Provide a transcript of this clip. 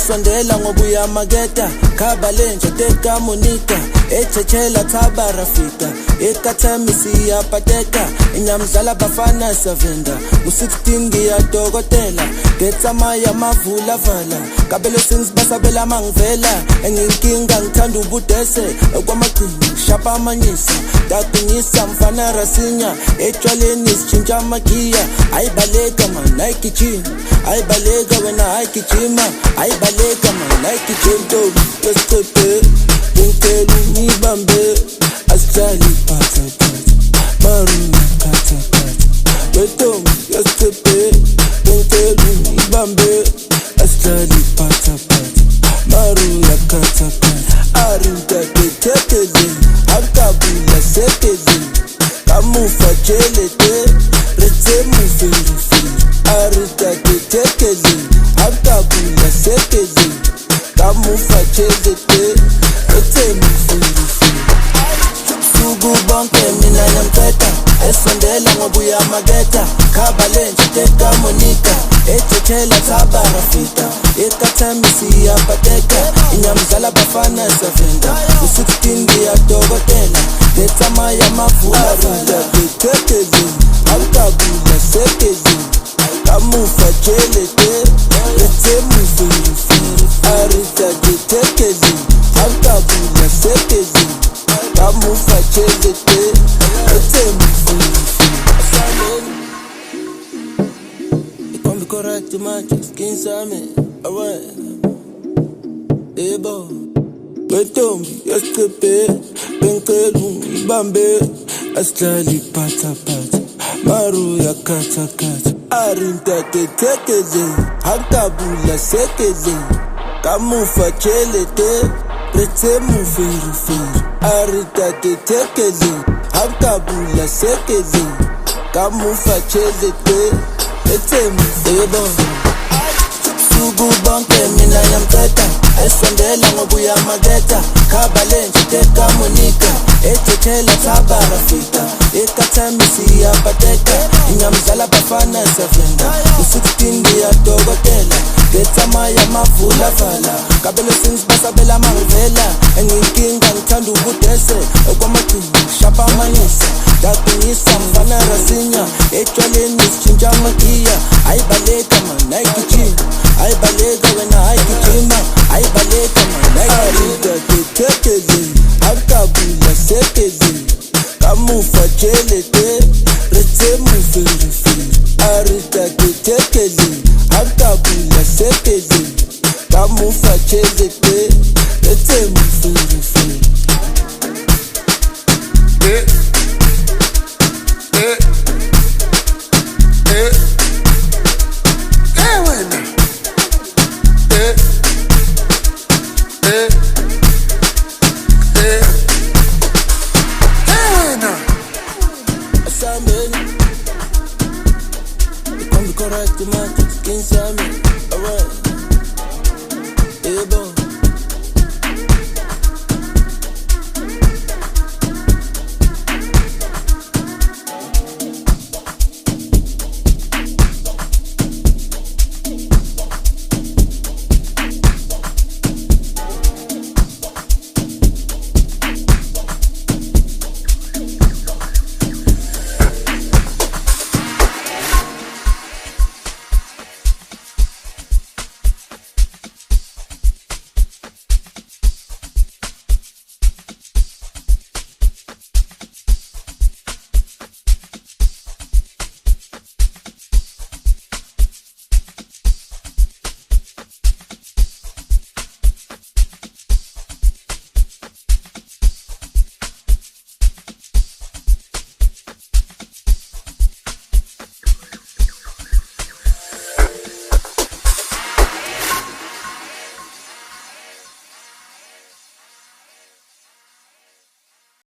esondela ngoba uyamaketa khaba lenje teka Monica echechela thaba Rafika ekathami siyapateka inyamdlala bafana savenda u16 ngiyadokotela getsamaya mavula vala kabelo sings basabela mangivela enginkinga ngithanda ubudese kwamaqhinga shapa amanyisa dakunyisa mfana rasinya etshwaleni sitshintsha amagiya ayibaleka man ayigijima ayibaleka wena ayigijima ayibaleka man ayigijima yesiqephe ngicela ungibambe asijali phatha maruna khatha betombi yesiqephe ngicela ungibambe asijali phatha maruna khatha arinta ketekele akabula sekele kamufa chelete rete mufirifi arinta ketekele akabula sekele kamufa chelete rete mufirifi sugu bonke mina namteta esondela ngoba uyamaketa khaba lenje teka Monica echechela thaba Rafika ekathami siyapateka inyamdlala bafana savenda u16 ngiyadokotela getsamaya mavula vala ketekele akabula sekele kamufa chelete rete mufirifi arita ketekele akabula sekele kamufa chelete rete mufirifi ikombi correct manje skin sami awe ebo betombi yesiqephe ngicela ungibambe asidlali phatha maru yakhatha arinta ketekele akabula sekele kamufa chelete rete mufirifi arita ketekele akabula sekele kamufa chelete rete mufirifi sugu bonke mina namteta esondela ngoba uyamaketa khaba lenje teka Monica echechela thaba Rafika ekathami siyapateka inyamdlala bafana savenda u16 ngiyadokotela getsamaya mavula vala kabelo sings basabela mangivela enginkinga ngithanda ubudese kwamaqhinga shapa amanyisa dakunyisa mfana rasinya etshwaleni sitshintsha amagiya ayibaleka man ayigijima ayibaleka wena ayigijima ayibaleka man ayigijima ketekele akabula sekele kamufa chelete rete mufirifi arita ketekele akabula sekele kamufa chelete rete mufirifi correct man skin sami awe